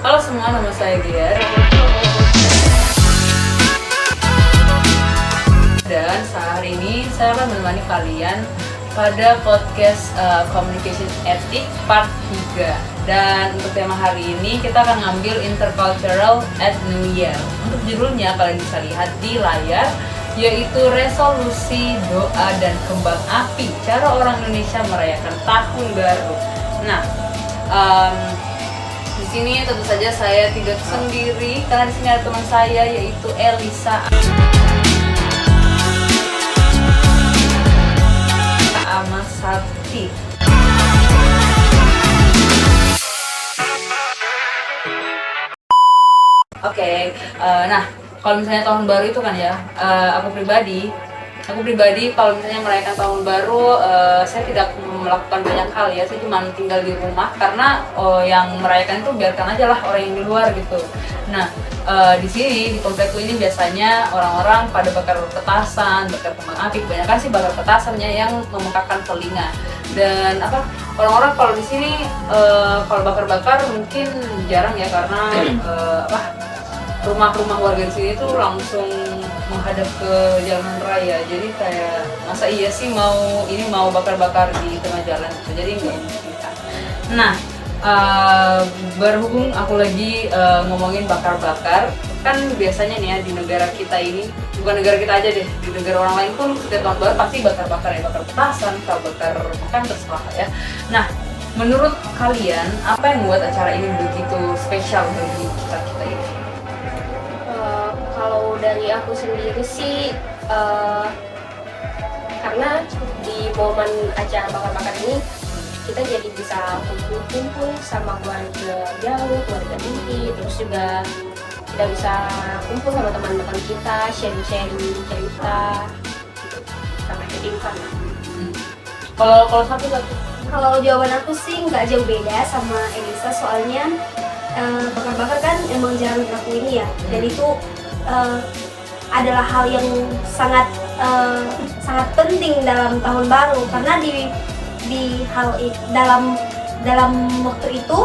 Halo semua, nama saya Gier. Dan hari ini saya akan menemani kalian pada podcast Communication Ethics Part 3. Dan untuk tema hari ini kita akan ngambil Intercultural at New Year. Untuk judulnya kalian bisa lihat di layar, yaitu resolusi, doa, dan kembang api. Cara orang Indonesia merayakan tahun baru. Nah, di sini tentu saja saya tidak sendiri, karena di sini ada teman saya yaitu Elisa Amasati. Oke, nah kalau misalnya tahun baru itu kan ya, aku pribadi kalau misalnya merayakan tahun baru, saya tidak melakukan banyak hal ya. Saya cuma tinggal di rumah karena yang merayakan itu biarkan aja lah orang yang di luar gitu. Nah, di sini di komplekku ini biasanya orang-orang pada bakar petasan, bakar kembang api. Kebanyakan sih bakar petasannya yang memekakan telinga. Dan orang-orang kalau di sini kalau bakar-bakar mungkin jarang ya, karena rumah-rumah warga di sini tuh langsung menghadap ke jalan raya. Jadi kayak masa iya sih mau bakar-bakar di tengah jalan gitu. Jadi nggak mungkin. Nah, berhubung aku lagi ngomongin bakar-bakar, kan biasanya nih ya di negara kita ini, bukan negara kita aja deh, di negara orang lain pun setiap tahun baru pasti bakar-bakar ya, bakar petasan, bakar makan, terserah ya. Nah, menurut kalian apa yang membuat acara ini begitu spesial bagi kita ini? Kalau dari aku sendiri sih, karena di momen acara bakar-bakar ini kita jadi bisa kumpul-kumpul sama keluarga jauh, keluarga inti, terus juga kita bisa kumpul sama teman-teman kita, sharing-sharing cerita, gitu, sampai ke infan. Kalau satu. Kalau jawaban aku sih nggak jauh beda sama Elisa, soalnya bakar-bakar kan emang jarang dilakuin ya, dan itu adalah hal yang sangat penting dalam tahun baru, karena dalam waktu itu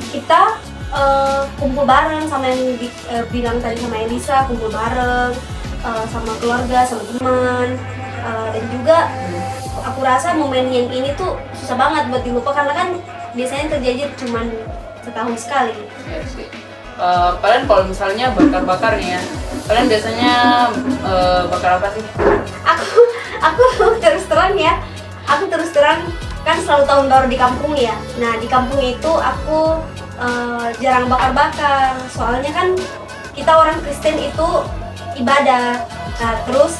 kita kumpul bareng sama yang bilang tadi sama Elisa, kumpul bareng sama keluarga, sama teman, dan juga aku rasa momen yang ini tuh susah banget buat dilupa, karena kan biasanya terjadi cuma setahun sekali. Ya sih. Kalian kalau misalnya bakar-bakar nih ya, kalian biasanya bakar apa sih? Aku terus terang kan selalu tahun baru di kampung ya. Nah, di kampung itu aku jarang bakar-bakar, soalnya kan kita orang Kristen itu ibadah. Nah, terus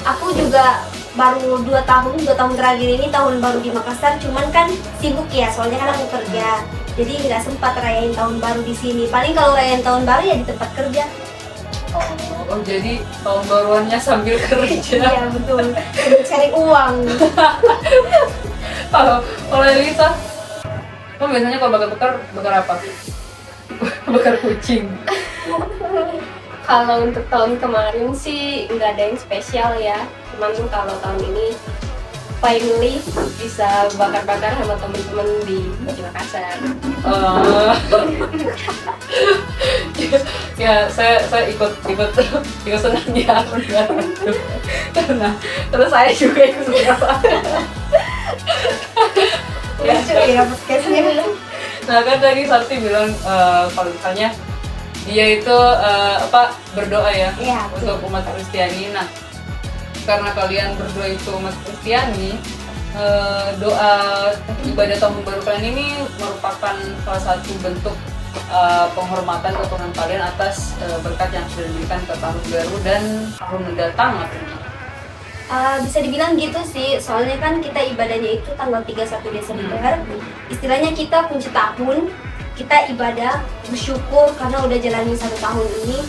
aku juga baru 2 tahun terakhir ini tahun baru di Makassar, cuman kan sibuk ya, soalnya kan aku kerja, jadi nggak sempat rayain tahun baru di sini. Paling kalau rayain tahun baru ya di tempat kerja. Oh, jadi tahun baruannya sambil kerja. Iya betul, sambil cari uang. Kalau Elisa, kamu biasanya kalau bakar apa? Bakar kucing. Kalau untuk tahun kemarin sih nggak ada yang spesial ya, cuman kalau tahun ini finally bisa bakar-bakar sama teman-teman di Makassar. Ya, saya ikut senang di akun baru itu. Karena terus saya juga ikut beberapa. Lucu ya podcastnya. Nah, kan tadi Sakti bilang kalau misalnya dia itu berdoa ya, untuk umat Kristiani. Nah, karena kalian berdua itu umat Kristiani, doa ibadah tahun baru kalian ini merupakan salah satu bentuk penghormatan ke Tuhan kalian atas berkat yang sudah diberikan ke tahun baru dan tahun mendatang artinya. Bisa dibilang gitu sih, soalnya kan kita ibadahnya itu tanggal 31 Desember. Istilahnya kita kunci tahun, kita ibadah, bersyukur karena udah jalanin 1 tahun ini,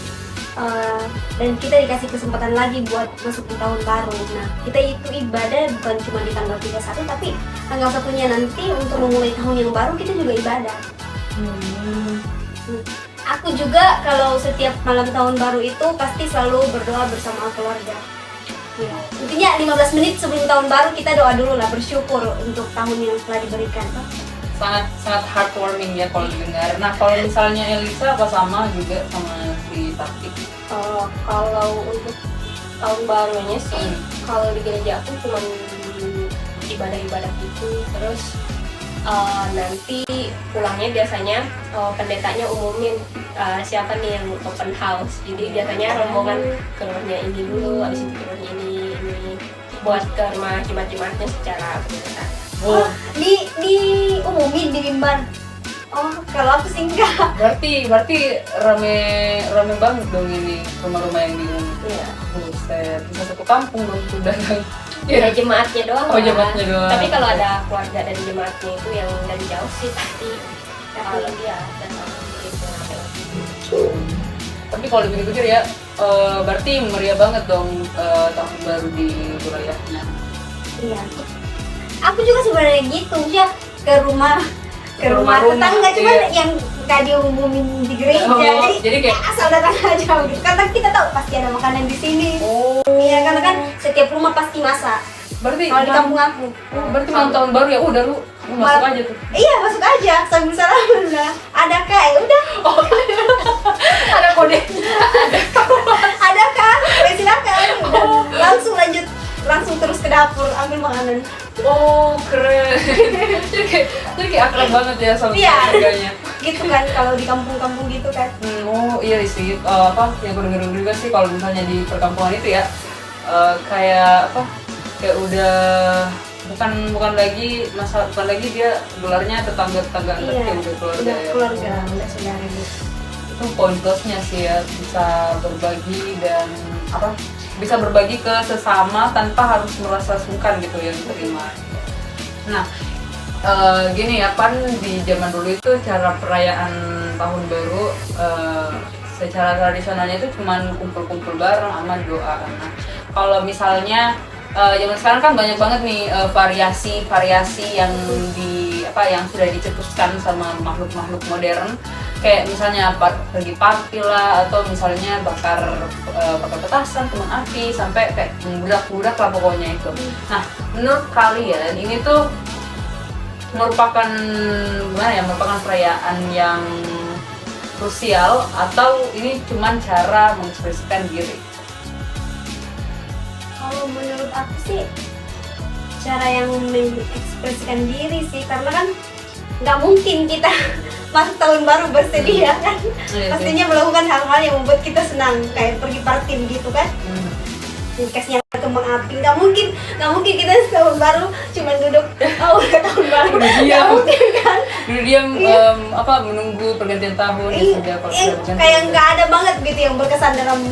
dan kita dikasih kesempatan lagi buat masuk di tahun baru. Nah, kita itu ibadah bukan cuma di tanggal 31, tapi tanggal 1-nya nanti untuk memulai tahun yang baru kita juga ibadah. Aku juga kalau setiap malam tahun baru itu pasti selalu berdoa bersama keluarga. Ya, intinya 15 menit sebelum tahun baru kita doa dulu lah, bersyukur untuk tahun yang telah diberikan. sangat sangat heartwarming ya kalau dengar. Nah kalau misalnya Elisa apa sama juga sama si Tati? Kalau untuk tahun barunya sih, kalau di gereja aku cuma ibadah-ibadah gitu, terus nanti pulangnya biasanya pendetanya umumin siapa nih yang open house. Jadi biasanya rombongan ke rumahnya ini dulu, habis itu ke rumahnya ini buat ke rumah jimat-jimatnya secara pendeta. Di umumin di mimbar. Oh, kalau aku sih enggak. Berarti rame banget dong ini rumah-rumah yang diumumin. Iya. Buset, bisa satu kampung dong sudah. Ya jemaatnya doang. Oh, jemaatnya doang. Tapi kalau ada keluarga dari jemaatnya itu yang dari jauh sih pasti kalau dia datang gitu. Tapi kalau dipikir-pikir ya, berarti meriah banget dong tahun baru di wilayahnya. Iya. Aku juga sebenarnya gitu ya, ke rumah Rumah-rumah, tetangga, cuman iya. yang nggak diumumin di gereja. Oh, jadi jadi kayak asal datang aja gitu. Karena kita tahu pasti ada makanan di sini. oh. Iya, karena kan setiap rumah pasti masak. Berarti Kalau di kampung aku. berarti malam tahun baru ya udah lu masuk aja tuh. Iya, masuk aja sambil salaman lah. Ada kak, ya udah. Oh, ada kode. Ada kak, silakan. Udah. Langsung terus ke dapur ambil makanan. Oh, keren. jadi kayak akrab banget ya sama Iya. keluarganya. Gitu kan kalau di kampung-kampung gitu kan. Oh iya sih, yang aku dengar juga sih kalau misalnya di perkampungan itu ya kayak udah bukan lagi dia gelarnya tetangga Iya, kayak udah keluarga udah ya. keluarga, udah saudara gitu. Itu poin plusnya sih ya, bisa berbagi dan bisa berbagi ke sesama tanpa harus merasa sungkan gitu yang diterima. Nah gini ya, kan di zaman dulu itu cara perayaan tahun baru secara tradisionalnya itu cuman kumpul-kumpul bareng sama doa. Nah kalau misalnya zaman sekarang kan banyak banget nih variasi yang yang sudah dicetuskan sama makhluk-makhluk modern, kayak misalnya pergi party lah, atau misalnya bakar petasan, kembang api, sampai kayak budak-budak lah pokoknya itu. Nah menurut kalian ini tuh merupakan perayaan yang krusial atau ini cuman cara mengekspresikan diri? Kalau menurut aku sih cara yang mengekspresikan diri sih, karena kan nggak mungkin kita masuk tahun baru bersedia kan. Iya, Pastinya melakukan hal-hal yang membuat kita senang, kayak pergi party gitu kan. Kasnya kembang api, nggak mungkin kita tahun baru cuma duduk udah tahun baru. Nggak mungkin kan. Dulu dia menunggu pergantian tahun ya sudah Kayak nggak ada banget gitu yang berkesan dalam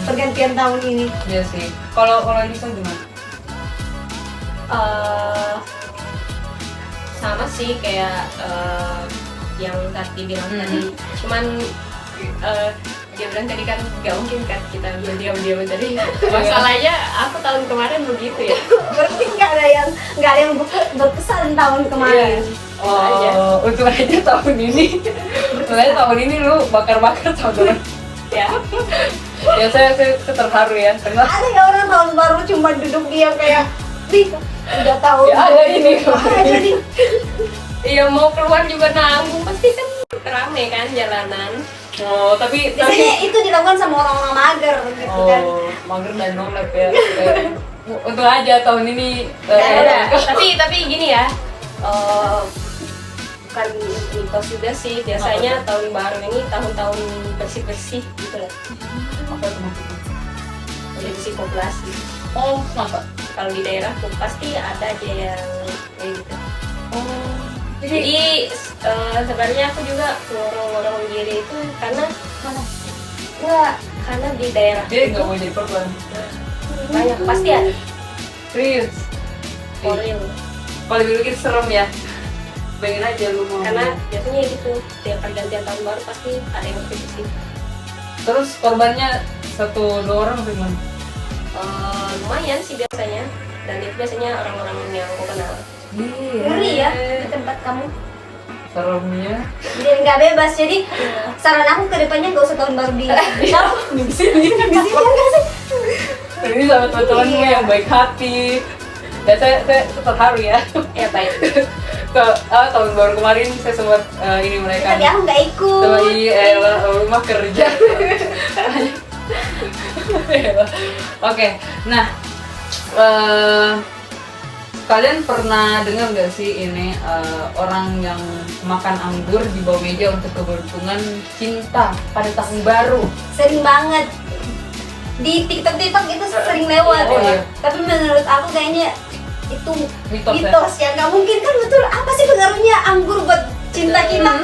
pergantian tahun ini. Iya sih. Kalau Lisa gimana? Sama sih kayak yang tadi bilang tadi, cuman dia bilang tadi kan gak mungkin kan kita diam-diam tadi. Masalahnya aku tahun kemarin begitu ya. Berarti nggak ada yang berkesan tahun kemarin. Oh, untung aja tahun ini. Makanya tahun ini lu bakar-bakar teman-teman. Ya. Ya saya terharu ya, karena Ada ya orang tahun baru cuma duduk diam kayak, udah tahu. Ya, ada ini. Ada nih. Iya, mau keluar juga nanggung, pasti kan rame kan jalanan. Oh, tapi Biasanya itu dilakukan sama orang-orang mager gitu kan. mager dan nolep ya. Untung aja tahun ini Tapi gini ya, bukan mitos juga sih. Biasanya tahun baru ini tahun-tahun bersih-bersih gitu lah. apa itu maksudnya? Bersih populasi. Oh, masa? Kalau di daerah tuh pasti ada aja yang kayak gitu. Oh, Jadi sebenarnya aku juga ngorong-ngorong diri itu karena karena di daerah dia nggak mau jadi korban. banyak pasti ada Serius? koril. Kalau dipikir serem ya. Pengen aja lu mau. Karena biasanya gitu tiap pergantian tahun baru pasti ada yang bersih. Terus korbannya 1-2 orang atau gimana? Lumayan sih biasanya, dan itu biasanya orang-orang yang aku kenal. Ngeri ya di tempat kamu. Seremnya. Jadi nggak bebas. Jadi saran aku ke depannya nggak usah tahun baru di Di sini. di sini nggak sih? Ini sama teman-temanmu yang baik hati. Ya saya terharu ya. Ya baik. Tahun baru kemarin saya sempat ini mereka. Tapi aku nggak ikut. Rumah kerja. Oke, nah kalian pernah dengar nggak sih ini orang yang makan anggur di bawah meja untuk keberuntungan cinta pada tahun baru? Sering banget di TikTok itu sering lewat. Oh, iya. Tapi menurut aku kayaknya itu Mitos ya, nggak mungkin kan, betul. Apa sih pengaruhnya anggur buat cinta kita,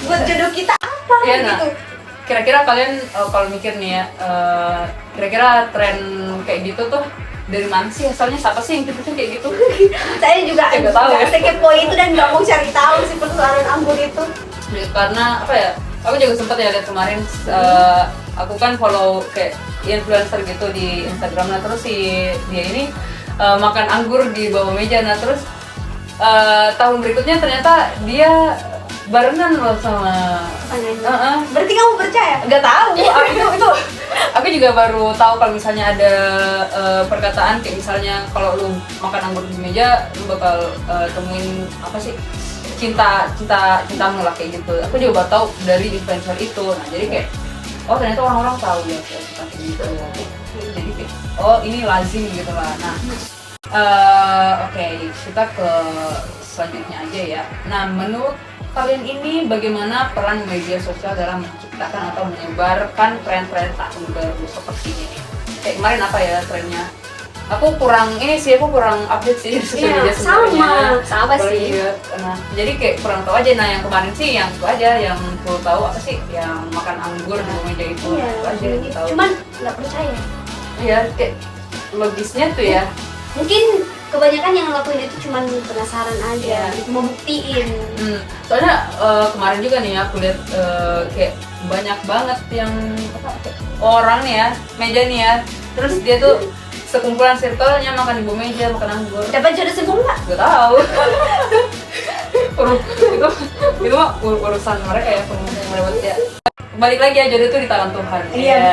buat jodoh kita, apa Iya, nah. gitu? Kira-kira kalian kalau mikir nih ya, kira-kira tren kayak gitu tuh dari mana sih asalnya? Siapa sih yang gitu kayak gitu? Saya juga Saya nggak tahu ya. sekepo itu dan nggak mau cari tahu sih persoalan anggur itu. Ya, karena apa ya? Aku juga sempat ya lihat kemarin. Aku kan follow kayak influencer gitu di Instagram, nah terus si dia ini makan anggur di bawah meja, nah terus tahun berikutnya ternyata dia barengan loh sama. Berarti kamu percaya? Nggak tahu. Itu aku juga baru tahu kalau misalnya ada perkataan kayak misalnya kalau lu makan anggur di meja lu bakal temuin apa sih, cintamu lah kayak gitu. Aku juga baru tahu dari influencer itu. Nah jadi kayak oh ternyata orang-orang tahu ya kayak gitu. Jadi kayak oh ini lazim gitu lah. Nah oke, kita ke selanjutnya aja ya. Nah menurut kalian ini bagaimana peran media sosial dalam menciptakan atau menyebarkan tren-tren tahun baru seperti ini? Kayak kemarin apa ya trennya? Aku kurang update sih di sosial media sebenarnya. sama sih. Nah, jadi kayak kurang tahu aja. Nah yang kemarin sih yang itu aja yang perlu tahu apa sih, yang makan anggur di meja itu. Iya, Itu aja yang tahu. cuman nggak percaya. Iya kayak logisnya tuh ya. Mungkin kebanyakan yang ngelakuin itu cuman penasaran aja, Iya. mau buktiin. Soalnya kemarin juga nih aku lihat kayak banyak banget yang kayak orang nih ya, meja nih ya, terus dia tuh sekumpulan circle-nya makan di bawah meja, makan anggur. Dapat jodoh semua nggak? Gak tahu. itu mah urusan mereka ya, yang lewat ya. Balik lagi ya, jodoh itu di tangan Tuhan. Iya,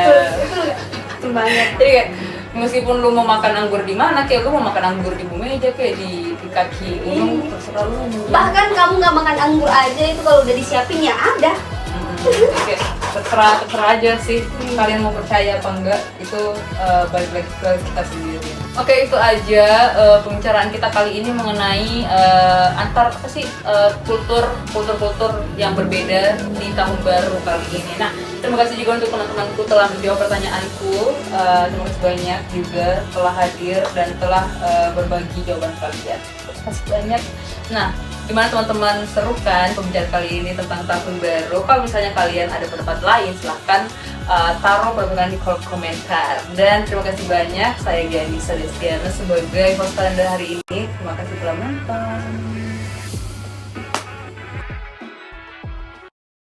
betul banget. Jadi kayak meskipun lu mau makan anggur di mana, kayak lu mau makan anggur di bawah meja, kayak di kaki gunung, terserah lu. Bahkan kamu nggak makan anggur aja itu kalau udah disiapin ya ada. Oke, terserah aja sih kalian mau percaya apa enggak, itu balik lagi ke kita sendiri. Oke, itu aja pembicaraan kita kali ini mengenai antar apa sih kultur yang berbeda di tahun baru kali ini. Nah, terima kasih juga untuk teman-temanku telah menjawab pertanyaanku. Terima kasih banyak juga telah hadir dan telah berbagi jawaban kalian. Terima kasih banyak. Nah, gimana teman-teman, seru kan pembicaraan kali ini tentang tahun baru? Kalau misalnya kalian ada pendapat lain, silahkan taruh perbedaan di kolom komentar. Dan terima kasih banyak, saya Gianisa Destiana sebagai host kalian hari ini. Terima kasih telah menonton.